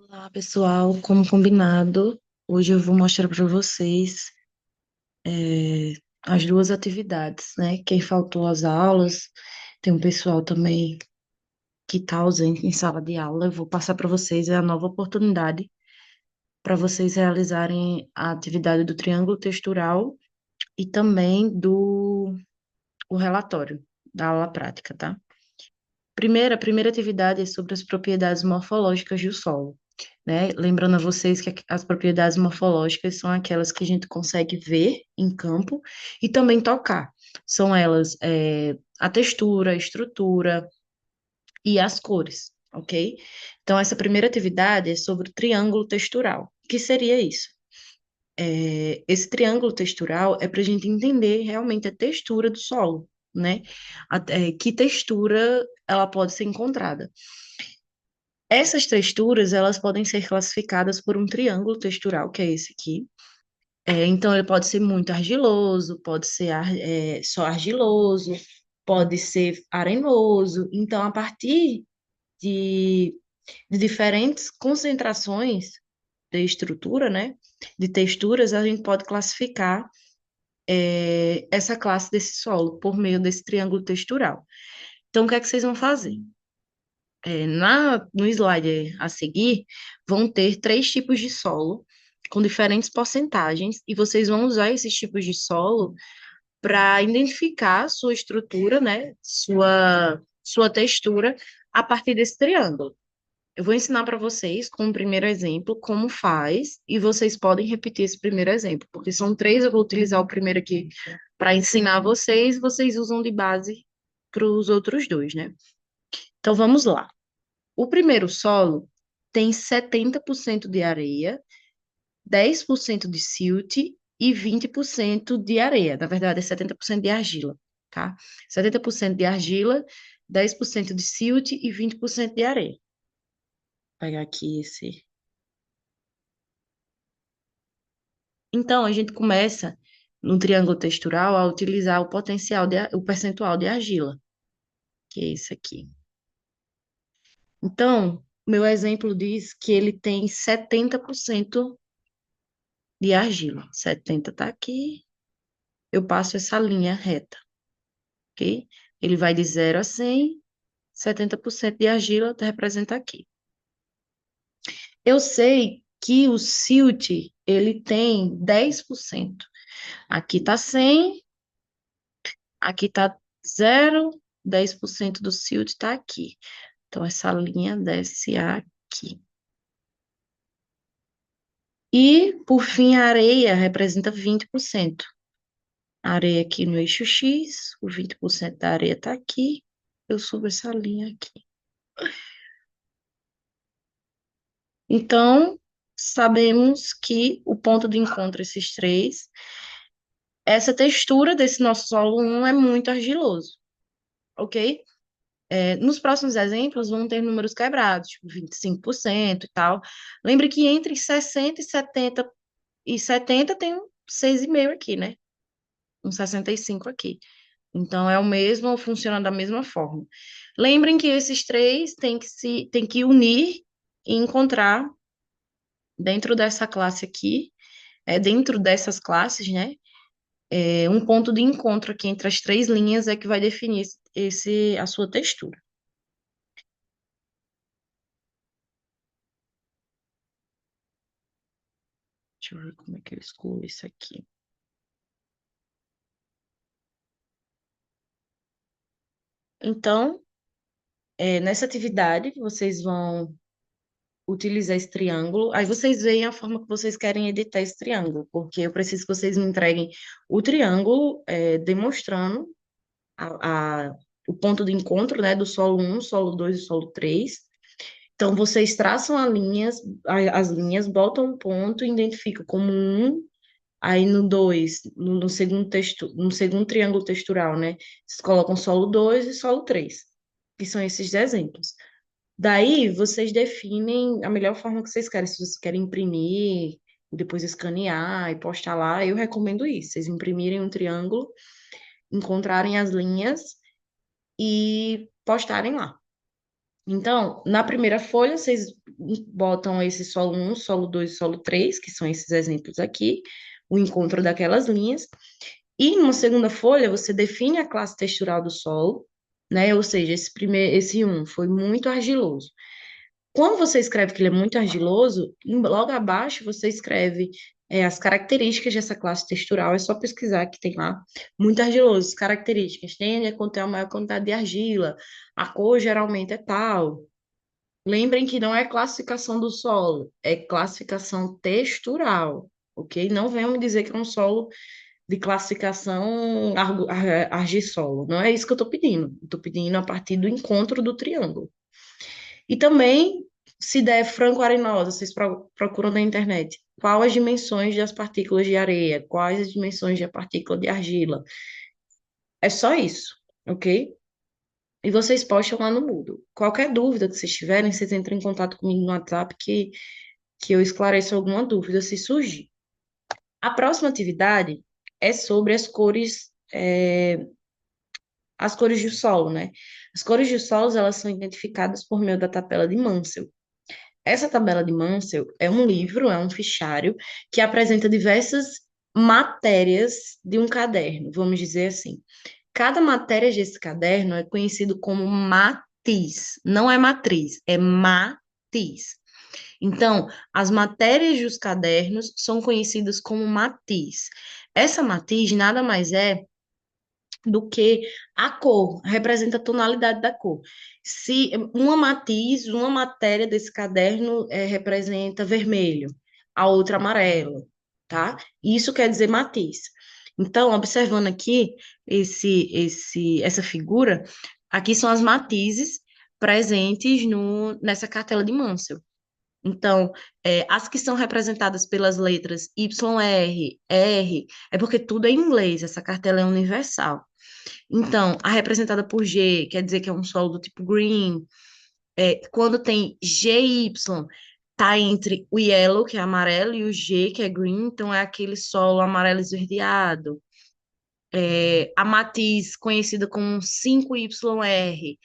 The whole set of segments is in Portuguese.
Olá, pessoal. Como combinado, hoje eu vou mostrar para vocês as duas atividades, né? Quem faltou às aulas, tem um pessoal também que está ausente em sala de aula. Eu vou passar para vocês a nova oportunidade para vocês realizarem a atividade do triângulo textural e também do o relatório da aula prática, tá? A primeira atividade é sobre as propriedades morfológicas do solo, né? Lembrando a vocês que as propriedades morfológicas são aquelas que a gente consegue ver em campo e também tocar. São elas, a textura, a estrutura e as cores, ok? Então, essa primeira atividade é sobre o triângulo textural. O que seria isso? Esse triângulo textural é para a gente entender realmente a textura do solo, né? Que textura ela pode ser encontrada. Essas texturas, elas podem ser classificadas por um triângulo textural, que é esse aqui. Então, ele pode ser muito argiloso, pode ser só argiloso, pode ser arenoso. Então, a partir de, de diferentes concentrações de estrutura, né, de texturas, a gente pode classificar essa classe desse solo por meio desse triângulo textural. Então, o que é que vocês vão fazer? No slide a seguir, vão ter três tipos de solo com diferentes porcentagens, e vocês vão usar esses tipos de solo para identificar sua estrutura, né, sua textura a partir desse triângulo. Eu vou ensinar para vocês, com o primeiro exemplo, como faz, e vocês podem repetir esse primeiro exemplo, porque são três, eu vou utilizar o primeiro aqui para ensinar vocês, vocês usam de base para os outros dois, né? Então, vamos lá. O primeiro solo tem 70% de areia, 10% de silt e 20% de areia. Na verdade, é 70% de argila, tá? 70% de argila, 10% de silt e 20% de areia. Vou pegar aqui esse. Então, a gente começa no triângulo textural a utilizar o percentual de argila, que é esse aqui. Então, meu exemplo diz que ele tem 70% de argila. 70 tá aqui, eu passo essa linha reta, ok? Ele vai de 0 a 100, 70% de argila representa aqui. Eu sei que o silt, ele tem 10%. Aqui tá 100, aqui tá 0, 10% do silt tá aqui. Então, essa linha desce aqui. E, por fim, a areia representa 20%. A areia aqui no eixo X, o 20% da areia tá aqui, eu subo essa linha aqui. Então, sabemos que o ponto de encontro esses três, essa textura desse nosso solo 1 é muito argiloso, ok? Nos próximos exemplos vão ter números quebrados, tipo 25% e tal. Lembre que entre 60 e 70 tem um 6,5 aqui, né? Um 65 aqui. Então, é o mesmo, funciona da mesma forma. Lembrem que esses três têm que unir e encontrar dentro dessa classe aqui, dentro dessas classes, né? Um ponto de encontro aqui entre as três linhas é que vai definir a sua textura. Deixa eu ver como é que eu excluo isso aqui. Então, nessa atividade, vocês vão utilizar esse triângulo, aí vocês veem a forma que vocês querem editar esse triângulo, porque eu preciso que vocês me entreguem o triângulo, demonstrando o ponto de encontro, né, do solo 1, solo 2 e solo 3. Então, vocês traçam as linhas, botam um ponto e identificam como um, aí no 2, no segundo no segundo triângulo textural, né, vocês colocam solo 2 e solo 3, que são esses exemplos. Daí, vocês definem a melhor forma que vocês querem. Se vocês querem imprimir, depois escanear e postar lá, eu recomendo isso. Vocês imprimirem um triângulo, encontrarem as linhas e postarem lá. Então, na primeira folha, vocês botam esse solo um, solo 2, solo 3, que são esses exemplos aqui, o encontro daquelas linhas. E numa segunda folha, você define a classe textural do solo, né? Ou seja, esse um foi muito argiloso. Quando você escreve que ele é muito argiloso, logo abaixo você escreve as características dessa classe textural. É só pesquisar que tem lá. Muito argiloso. Características. Tende a conter a maior quantidade de argila. A cor geralmente é tal. Lembrem que não é classificação do solo, é classificação textural, ok? Não venham me dizer que é um solo de classificação argissolo. Não é isso que eu estou pedindo. Estou pedindo a partir do encontro do triângulo. E também, se der franco-arenosa, vocês procuram na internet. Quais as dimensões das partículas de areia? Quais as dimensões da partícula de argila? É só isso, ok? E vocês postam lá no Moodle. Qualquer dúvida que vocês tiverem, vocês entram em contato comigo no WhatsApp que eu esclareço alguma dúvida se surgir. A próxima atividade é sobre as cores do solo, né? As cores do solo, elas são identificadas por meio da tabela de Munsell. Essa tabela de Munsell é um livro, é um fichário, que apresenta diversas matérias de um caderno, vamos dizer assim. Cada matéria desse caderno é conhecido como matiz, não é matriz, é matiz. Então, as matérias dos cadernos são conhecidas como matiz. Essa matiz nada mais é do que a cor, representa a tonalidade da cor. Se uma matiz, uma matéria desse caderno representa vermelho, a outra amarelo, tá? Isso quer dizer matiz. Então, observando aqui essa figura, aqui são as matizes presentes nessa cartela de Munsell. Então, as que são representadas pelas letras YR, R, é porque tudo é em inglês, essa cartela é universal. Então, a representada por G quer dizer que é um solo do tipo green. Quando tem GY, tá entre o yellow, que é amarelo, e o G, que é green, então é aquele solo amarelo esverdeado. A matiz, conhecida como 5YR,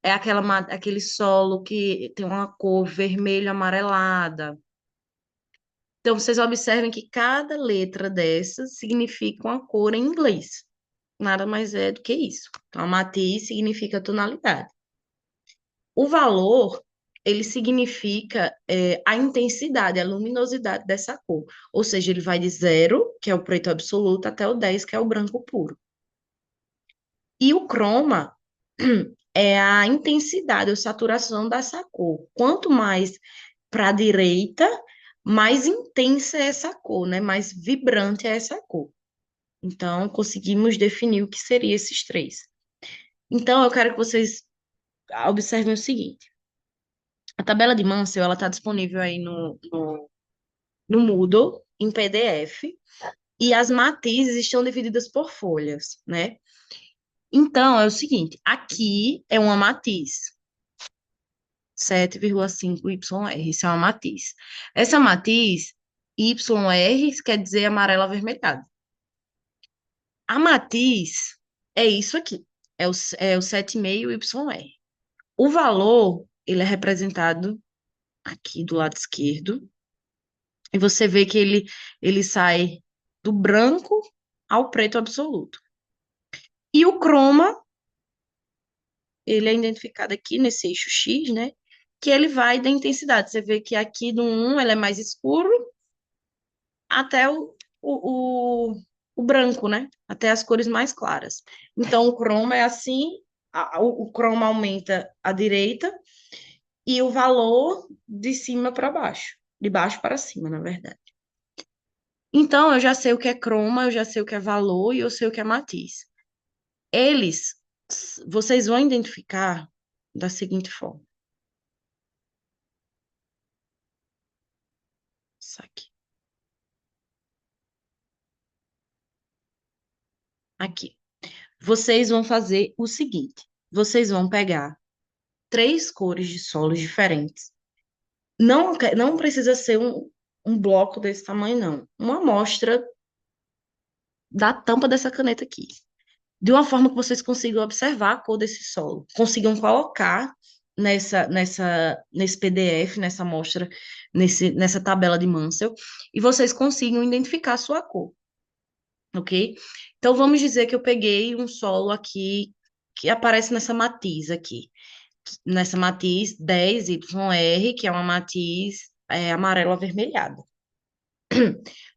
é aquele solo que tem uma cor vermelho amarelada. Então, vocês observem que cada letra dessas significa uma cor em inglês. Nada mais é do que isso. Então, a matiz significa tonalidade. O valor, ele significa a intensidade, a luminosidade dessa cor. Ou seja, ele vai de 0, que é o preto absoluto, até o 10, que é o branco puro. E o croma é a intensidade ou saturação dessa cor. Quanto mais para a direita, mais intensa é essa cor, né? Mais vibrante é essa cor. Então, conseguimos definir o que seriam esses três. Então, eu quero que vocês observem o seguinte. A tabela de Munsell, ela está disponível aí no Moodle, em PDF, e as matizes estão divididas por folhas, né? Então, é o seguinte, aqui é uma matiz, 7,5YR, isso é uma matiz. Essa matiz, YR, quer dizer amarelo avermelhado. A matiz é isso aqui, é o 7,5YR. O valor, ele é representado aqui do lado esquerdo, e você vê que ele sai do branco ao preto absoluto. E o croma, ele é identificado aqui nesse eixo X, né? Que ele vai da intensidade. Você vê que aqui do 1 ele é mais escuro até o branco, né? Até as cores mais claras. Então, o croma é assim, o croma aumenta à direita e o valor de cima para baixo. De baixo para cima, na verdade. Então, eu já sei o que é croma, eu já sei o que é valor e eu sei o que é matiz. Eles, vocês vão identificar da seguinte forma. Isso aqui. Aqui. Vocês vão fazer o seguinte. Vocês vão pegar três cores de solos diferentes. Não precisa ser um bloco desse tamanho, não. Uma amostra da tampa dessa caneta aqui. De uma forma que vocês consigam observar a cor desse solo. Consigam colocar nesse PDF, nessa amostra, nessa tabela de Mansell, e vocês consigam identificar a sua cor, ok? Então, vamos dizer que eu peguei um solo aqui, que aparece nessa matiz aqui, nessa matiz 10YR, que é uma matiz amarelo avermelhado.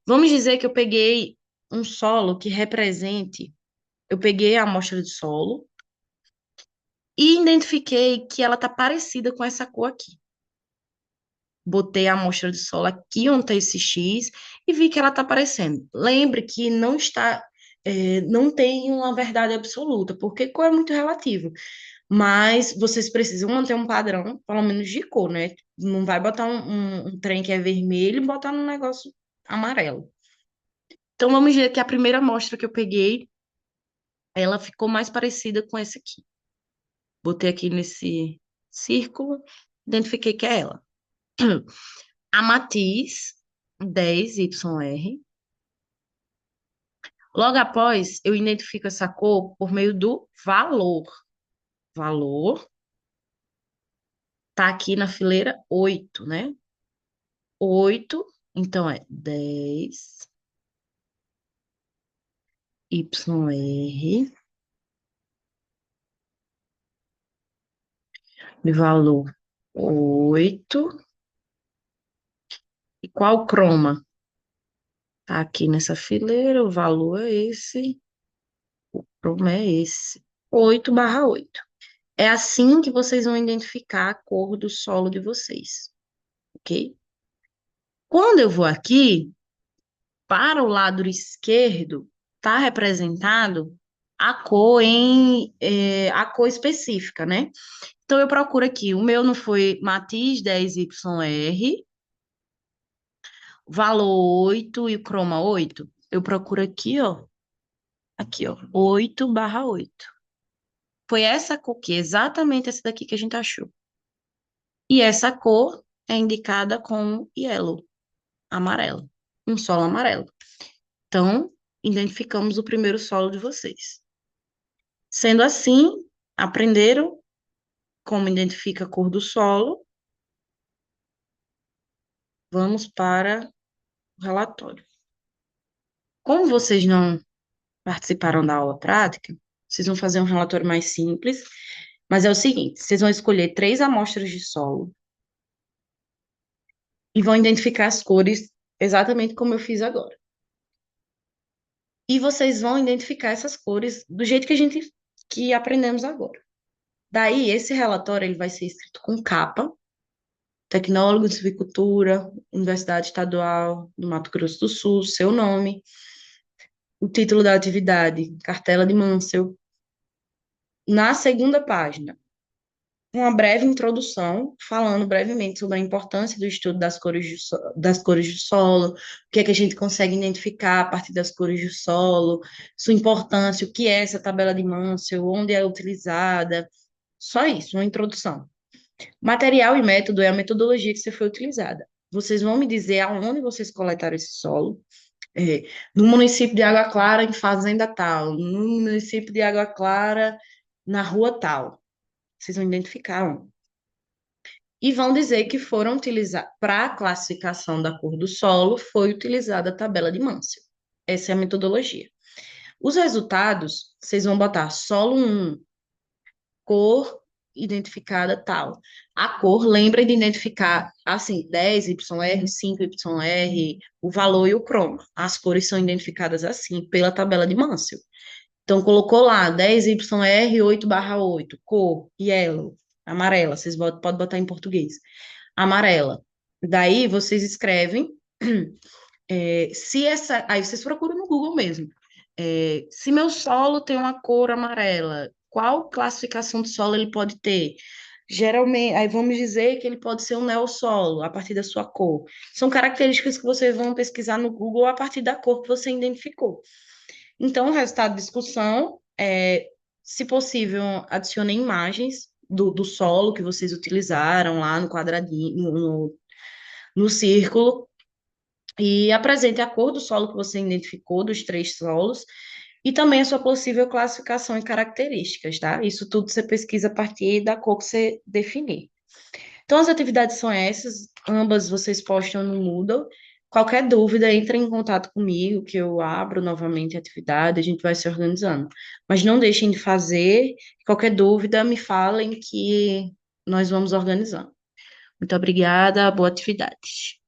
Vamos dizer que eu peguei um solo que represente, eu peguei a amostra de solo e identifiquei que ela está parecida com essa cor aqui. Botei a amostra de solo aqui onde está esse X e vi que ela está aparecendo. Lembre que não está, não tem uma verdade absoluta, porque cor é muito relativo. Mas vocês precisam manter um padrão, pelo menos de cor, né? Não vai botar um trem que é vermelho e botar num negócio amarelo. Então vamos dizer que a primeira amostra que eu peguei, ela ficou mais parecida com essa aqui. Botei aqui nesse círculo, identifiquei que é ela. A matiz 10YR. Logo após, eu identifico essa cor por meio do valor. Valor tá aqui na fileira 8, né? 8, então é 10YR de valor 8. E qual croma? Tá aqui nessa fileira, o valor é esse, o croma é esse. 8/8. É assim que vocês vão identificar a cor do solo de vocês, ok? Quando eu vou aqui, para o lado esquerdo, está representado a cor específica, né? Então, eu procuro aqui, o meu não foi matiz 10YR, valor 8 e o croma 8. Eu procuro aqui, ó, 8/8. Foi essa cor aqui, exatamente essa daqui que a gente achou. E essa cor é indicada como yellow, amarelo, um solo amarelo. Então, identificamos o primeiro solo de vocês. Sendo assim, aprenderam como identifica a cor do solo. Vamos para o relatório. Como vocês não participaram da aula prática, vocês vão fazer um relatório mais simples, mas é o seguinte: vocês vão escolher 3 amostras de solo e vão identificar as cores exatamente como eu fiz agora. E vocês vão identificar essas cores do jeito que aprendemos agora. Daí, esse relatório ele vai ser escrito com capa, tecnólogo de silvicultura, Universidade Estadual do Mato Grosso do Sul, seu nome, o título da atividade, cartela de Mansell. Na segunda página, uma breve introdução, falando brevemente sobre a importância do estudo das cores do solo, o que é que a gente consegue identificar a partir das cores do solo, sua importância, o que é essa tabela de Mansell, onde é utilizada, só isso, uma introdução. Material e método é a metodologia que você foi utilizada. Vocês vão me dizer aonde vocês coletaram esse solo. No município de Água Clara, em fazenda tal. No município de Água Clara, na rua tal. Vocês vão identificar onde. E vão dizer que foram utilizados, para a classificação da cor do solo, foi utilizada a tabela de Mansell. Essa é a metodologia. Os resultados, vocês vão botar solo 1, cor identificada tal. A cor lembra de identificar, assim, 10YR, 5YR, o valor e o croma. As cores são identificadas assim, pela tabela de Mansell. Então, colocou lá 10YR 8/8, cor, yellow, amarela, vocês podem botar em português. Amarela. Daí, vocês escrevem, se essa... Aí, vocês procuram no Google mesmo. Se meu solo tem uma cor amarela, qual classificação de solo ele pode ter? Geralmente, aí vamos dizer que ele pode ser um neossolo, a partir da sua cor. São características que vocês vão pesquisar no Google a partir da cor que você identificou. Então, o resultado de discussão se possível, adicione imagens do solo que vocês utilizaram lá no quadradinho, no círculo, e apresente a cor do solo que você identificou, dos 3 solos, e também a sua possível classificação e características, tá? Isso tudo você pesquisa a partir da cor que você definir. Então, as atividades são essas, ambas vocês postam no Moodle. Qualquer dúvida, entre em contato comigo, que eu abro novamente a atividade, a gente vai se organizando. Mas não deixem de fazer, qualquer dúvida, me falem que nós vamos organizando. Muito obrigada, boa atividade.